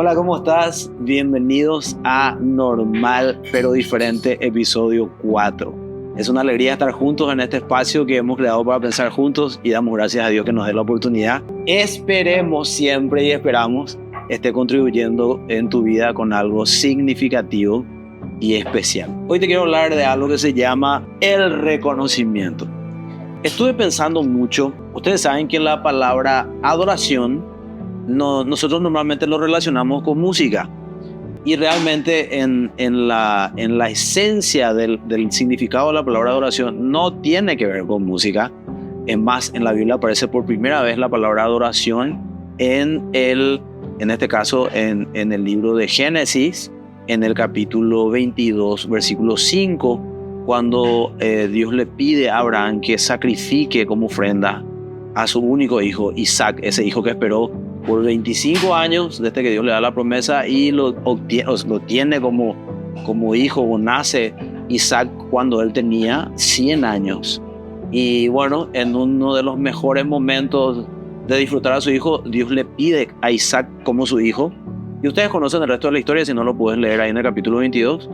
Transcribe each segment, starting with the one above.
Hola, ¿cómo estás? Bienvenidos a Normal pero Diferente, episodio 4. Es una alegría estar juntos en este espacio que hemos creado para pensar juntos y damos gracias a Dios que nos dé la oportunidad. Esperemos siempre y esperamos esté contribuyendo en tu vida con algo significativo y especial. Hoy te quiero hablar de algo que se llama el reconocimiento. Estuve pensando mucho. Ustedes saben que la palabra adoración nosotros normalmente lo relacionamos con música, y realmente en la esencia del significado de la palabra adoración no tiene que ver con música. Es más, en la Biblia aparece por primera vez la palabra adoración en este caso en el libro de Génesis, en el capítulo 22, versículo 5, cuando Dios le pide a Abraham que sacrifique como ofrenda a su único hijo, Isaac, ese hijo que esperó por 25 años desde que Dios le da la promesa, y lo tiene como hijo, o nace Isaac cuando él tenía 100 años. Y bueno, en uno de los mejores momentos de disfrutar a su hijo, Dios le pide a Isaac como su hijo. Y ustedes conocen el resto de la historia, si no lo pueden leer ahí en el capítulo 22.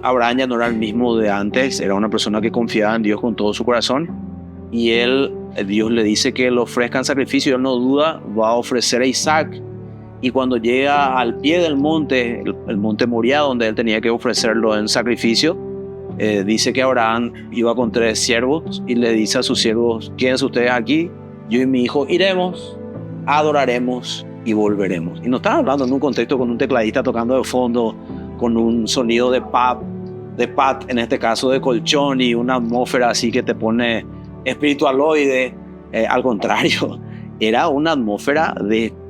Abraham ya no era el mismo de antes, era una persona que confiaba en Dios con todo su corazón. Y Dios le dice que le ofrezcan sacrificio, y él no duda, va a ofrecer a Isaac. Y cuando llega al pie del monte, el monte Moría, donde él tenía que ofrecerlo en sacrificio, dice que Abraham iba con 3 siervos y le dice a sus siervos: quédense ustedes aquí, yo y mi hijo iremos, adoraremos y volveremos. Y no están hablando en un contexto con un tecladista tocando de fondo, con un sonido de pad, en este caso de colchón, y una atmósfera así que te pone espiritualoide. Al contrario, era una atmósfera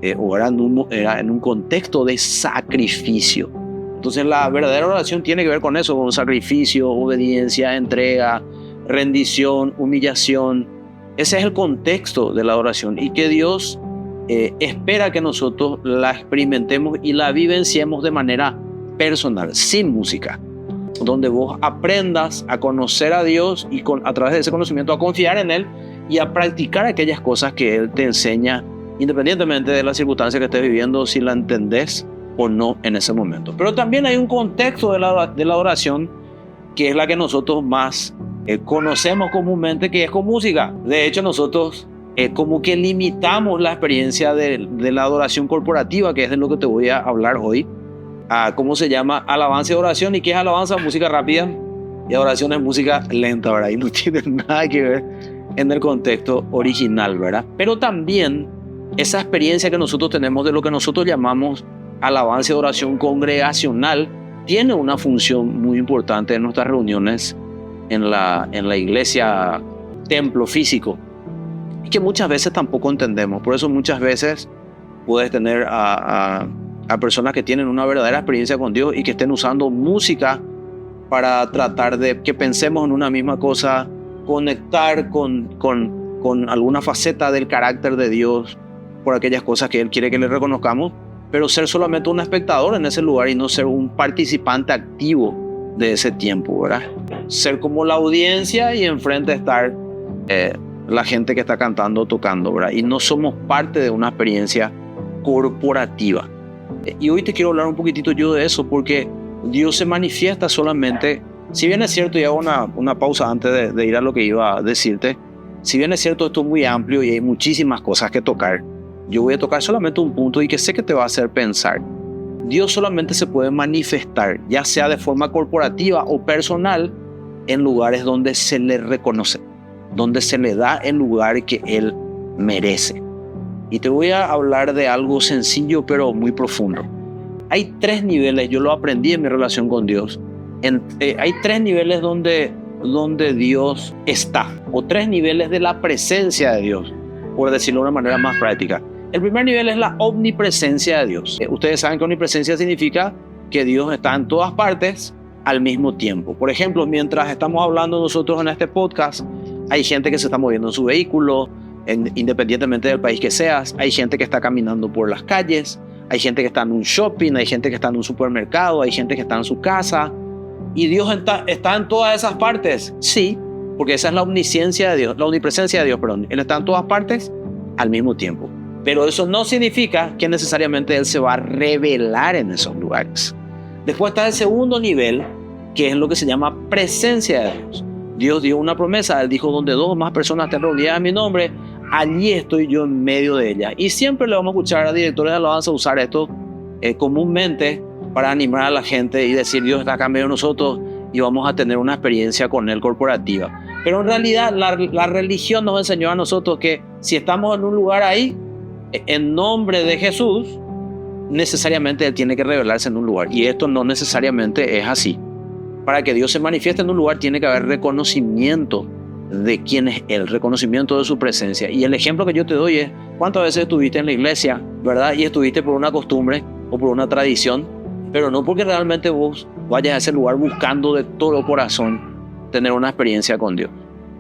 era en un contexto de sacrificio. Entonces la verdadera oración tiene que ver con eso, con sacrificio, obediencia, entrega, rendición, humillación. Ese es el contexto de la adoración, y que Dios espera que nosotros la experimentemos y la vivenciemos de manera personal, sin música, donde vos aprendas a conocer a Dios y a través de ese conocimiento a confiar en Él y a practicar aquellas cosas que Él te enseña, independientemente de la circunstancia que estés viviendo, si la entendés o no en ese momento. Pero también hay un contexto de la adoración que es la que nosotros más conocemos comúnmente, que es con música. De hecho, nosotros como que limitamos la experiencia de la adoración corporativa, que es de lo que te voy a hablar hoy. ¿Cómo se llama? Alabanza y adoración. ¿Y qué es alabanza? Música rápida. Y adoración es música lenta, ¿verdad? Y no tiene nada que ver en el contexto original, ¿verdad? Pero también esa experiencia que nosotros tenemos de lo que nosotros llamamos alabanza y adoración congregacional tiene una función muy importante en nuestras reuniones en la iglesia, templo físico, y que muchas veces tampoco entendemos. Por eso muchas veces puedes tener a personas que tienen una verdadera experiencia con Dios y que estén usando música para tratar de que pensemos en una misma cosa, conectar con alguna faceta del carácter de Dios por aquellas cosas que Él quiere que le reconozcamos, pero ser solamente un espectador en ese lugar y no ser un participante activo de ese tiempo, ¿verdad? Ser como la audiencia y enfrente estar la gente que está cantando o tocando, ¿verdad? Y no somos parte de una experiencia corporativa. Y hoy te quiero hablar un poquitito yo de eso, porque Dios se manifiesta solamente, si bien es cierto, y hago una pausa antes de ir a lo que iba a decirte, si bien es cierto, esto es muy amplio y hay muchísimas cosas que tocar, yo voy a tocar solamente un punto y que sé que te va a hacer pensar. Dios solamente se puede manifestar, ya sea de forma corporativa o personal, en lugares donde se le reconoce, donde se le da el lugar que Él merece. Y te voy a hablar de algo sencillo pero muy profundo. Hay 3 niveles, yo lo aprendí en mi relación con Dios. Hay 3 niveles donde Dios está, o 3 niveles de la presencia de Dios, por decirlo de una manera más práctica. El primer nivel es la omnipresencia de Dios. Ustedes saben que omnipresencia significa que Dios está en todas partes al mismo tiempo. Por ejemplo, mientras estamos hablando nosotros en este podcast, hay gente que se está moviendo en su vehículo, independientemente del país que seas. Hay gente que está caminando por las calles, hay gente que está en un shopping, hay gente que está en un supermercado, hay gente que está en su casa. ¿Y Dios está en todas esas partes? Sí, porque esa es la omnisciencia de Dios, la omnipresencia de Dios, perdón. Él está en todas partes al mismo tiempo. Pero eso no significa que necesariamente Él se va a revelar en esos lugares. Después está el segundo nivel, que es lo que se llama presencia de Dios. Dios dio una promesa, Él dijo: donde dos o más personas estén reunidas en mi nombre, allí estoy yo en medio de ellas. Y siempre le vamos a escuchar a directores de alabanza usar esto comúnmente para animar a la gente y decir: Dios está acá en medio de nosotros y vamos a tener una experiencia con Él corporativa. Pero en realidad la religión nos enseñó a nosotros que si estamos en un lugar ahí, en nombre de Jesús, necesariamente Él tiene que revelarse en un lugar. Y esto no necesariamente es así. Para que Dios se manifieste en un lugar tiene que haber reconocimiento de quién es Él, reconocimiento de su presencia. Y el ejemplo que yo te doy es: ¿cuántas veces estuviste en la iglesia, verdad? Y estuviste por una costumbre o por una tradición, pero no porque realmente vos vayas a ese lugar buscando de todo corazón tener una experiencia con Dios,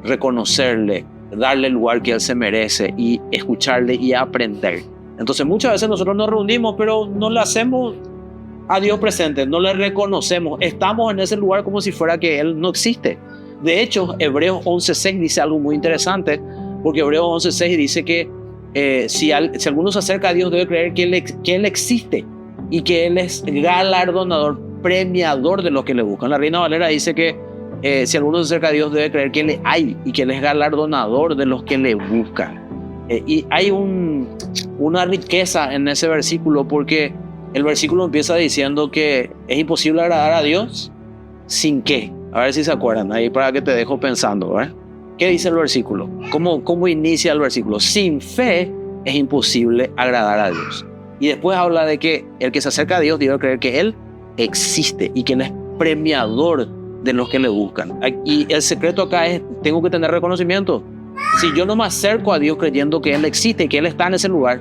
reconocerle, darle el lugar que Él se merece y escucharle y aprender. Entonces muchas veces nosotros nos reunimos, pero no le hacemos a Dios presente, no le reconocemos, estamos en ese lugar como si fuera que Él no existe. De hecho, Hebreos 11:6 dice algo muy interesante, porque Hebreos 11:6 dice que si alguno se acerca a Dios, debe creer que Él existe y que Él es galardonador, premiador de los que le buscan. La Reina Valera dice que si alguno se acerca a Dios, debe creer que Él hay y que Él es galardonador de los que le buscan. Y hay una riqueza en ese versículo, porque el versículo empieza diciendo que es imposible agradar a Dios sin qué. A ver si se acuerdan, ahí para que te dejo pensando, ¿verdad? ¿Qué dice el versículo? ¿Cómo inicia el versículo? Sin fe es imposible agradar a Dios. Y después habla de que el que se acerca a Dios debe creer que Él existe y que Él es premiador de los que le buscan. Y el secreto acá es: tengo que tener reconocimiento. Si yo no me acerco a Dios creyendo que Él existe y que Él está en ese lugar,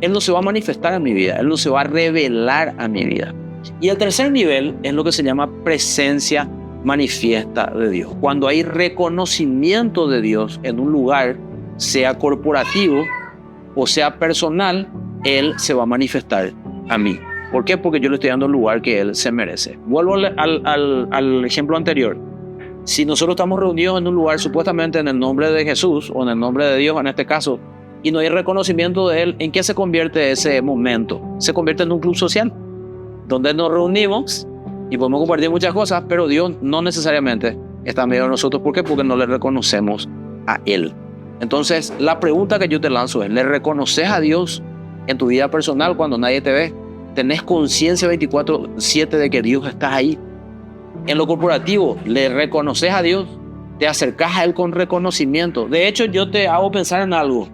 Él no se va a manifestar en mi vida, Él no se va a revelar a mi vida. Y el tercer nivel es lo que se llama presencia manifiesta de Dios. Cuando hay reconocimiento de Dios en un lugar, sea corporativo o sea personal, Él se va a manifestar a mí. ¿Por qué? Porque yo le estoy dando el lugar que Él se merece. Vuelvo al ejemplo anterior. Si nosotros estamos reunidos en un lugar supuestamente en el nombre de Jesús o en el nombre de Dios en este caso, y no hay reconocimiento de Él, ¿en qué se convierte ese momento? Se convierte en un club social donde nos reunimos y podemos compartir muchas cosas, pero Dios no necesariamente está en medio de nosotros. ¿Por qué? Porque no le reconocemos a Él. Entonces, la pregunta que yo te lanzo es: ¿le reconoces a Dios en tu vida personal cuando nadie te ve? ¿Tenés conciencia 24/7 de que Dios está ahí? En lo corporativo, ¿le reconoces a Dios? ¿Te acercás a Él con reconocimiento? De hecho, yo te hago pensar en algo.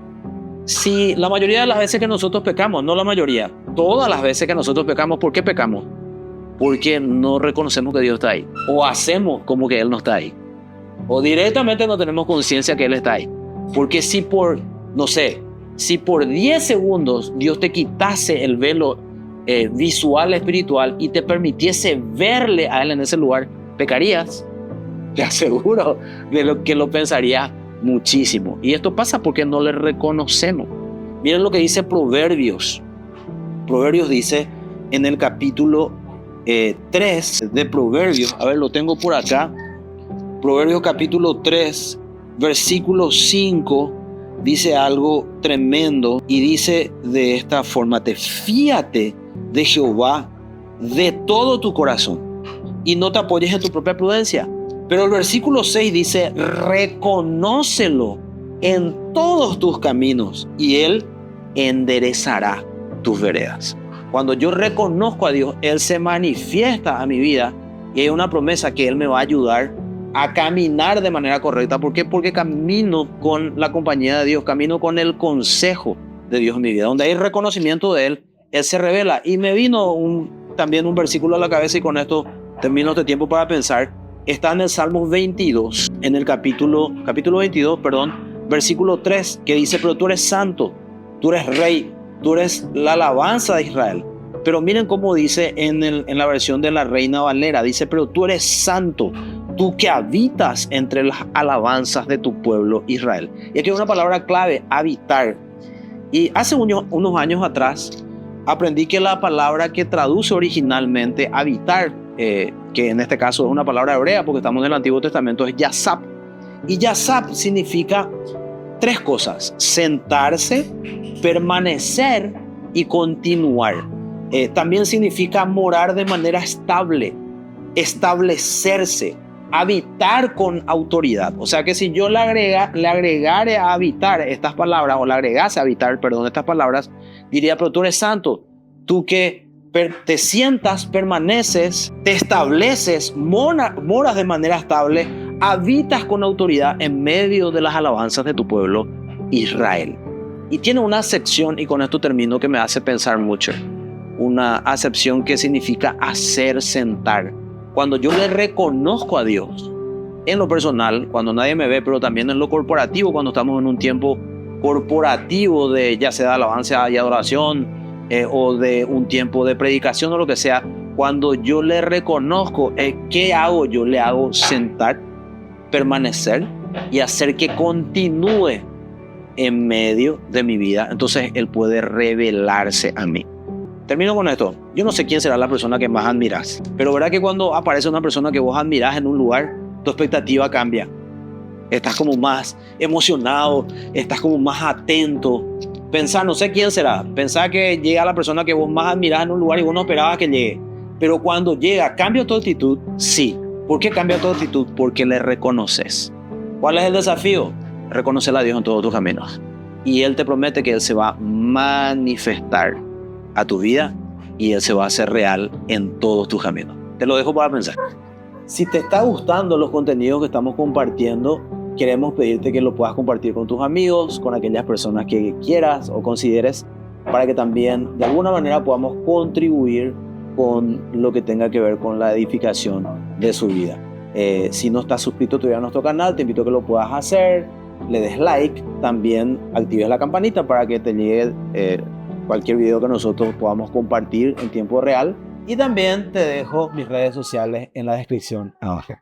Si la mayoría de las veces que nosotros pecamos, no la mayoría, todas las veces que nosotros pecamos, ¿por qué pecamos? Porque no reconocemos que Dios está ahí. O hacemos como que Él no está ahí. O directamente no tenemos conciencia que Él está ahí. Porque si por 10 segundos Dios te quitase el velo visual, espiritual, y te permitiese verle a Él en ese lugar, pecarías. Te aseguro de lo que lo pensarías muchísimo. Y esto pasa porque no le reconocemos. Miren lo que dice Proverbios. Proverbios dice en el capítulo 3 de Proverbios, a ver, lo tengo por acá. Proverbios capítulo 3, versículo 5, dice algo tremendo y dice de esta forma: fíate de Jehová de todo tu corazón y no te apoyes en tu propia prudencia. Pero el versículo 6 dice: reconócelo en todos tus caminos y Él enderezará tus veredas. Cuando yo reconozco a Dios, Él se manifiesta a mi vida y hay una promesa que Él me va a ayudar a caminar de manera correcta. ¿Por qué? Porque camino con la compañía de Dios, camino con el consejo de Dios en mi vida. Donde hay reconocimiento de Él, Él se revela. Y me vino también un versículo a la cabeza, y con esto termino este tiempo para pensar. Está en el Salmo 22, en el capítulo 22, versículo 3, que dice: pero tú eres santo, tú eres rey, tú eres la alabanza de Israel. Pero miren cómo dice en la versión de la Reina Valera, dice: pero tú eres santo, tú que habitas entre las alabanzas de tu pueblo Israel. Y aquí hay una palabra clave: habitar. Y hace unos años atrás aprendí que la palabra que traduce originalmente habitar, que en este caso es una palabra hebrea porque estamos en el Antiguo Testamento, es Yazab. Y Yazab significa 3 cosas: sentarse, permanecer y continuar. También significa morar de manera estable, establecerse, habitar con autoridad. O sea que si yo le agregare a habitar estas palabras, o le agregase a habitar, perdón, estas palabras, diría, pero tú eres santo, tú que te sientas, permaneces, te estableces, moras de manera estable, habitas con autoridad en medio de las alabanzas de tu pueblo Israel. Y tiene una acepción, y con esto termino, que me hace pensar mucho. Una acepción que significa hacer sentar. Cuando yo le reconozco a Dios, en lo personal, cuando nadie me ve, pero también en lo corporativo, cuando estamos en un tiempo corporativo de ya sea de alabanza y adoración, o de un tiempo de predicación o lo que sea, cuando yo le reconozco, ¿qué hago? Yo le hago sentar, permanecer y hacer que continúe en medio de mi vida. Entonces Él puede revelarse a mí. Termino con esto. Yo no sé quién será la persona que más admiras, pero verá que cuando aparece una persona que vos admirás en un lugar, tu expectativa cambia. Estás como más emocionado, estás como más atento. Pensá, no sé quién será. Pensá que llega la persona que vos más admirás en un lugar y vos no esperabas que llegue. Pero cuando llega, ¿cambia tu actitud? Sí. ¿Por qué cambia tu actitud? Porque le reconoces. ¿Cuál es el desafío? Reconocer a Dios en todos tus caminos. Y Él te promete que Él se va a manifestar a tu vida y Él se va a hacer real en todos tus caminos. Te lo dejo para pensar. Si te está gustando los contenidos que estamos compartiendo, queremos pedirte que lo puedas compartir con tus amigos, con aquellas personas que quieras o consideres, para que también de alguna manera podamos contribuir con lo que tenga que ver con la edificación de su vida. Si no estás suscrito todavía a nuestro canal, te invito a que lo puedas hacer, le des like, también actives la campanita para que te llegue cualquier video que nosotros podamos compartir en tiempo real. Y también te dejo mis redes sociales en la descripción abajo.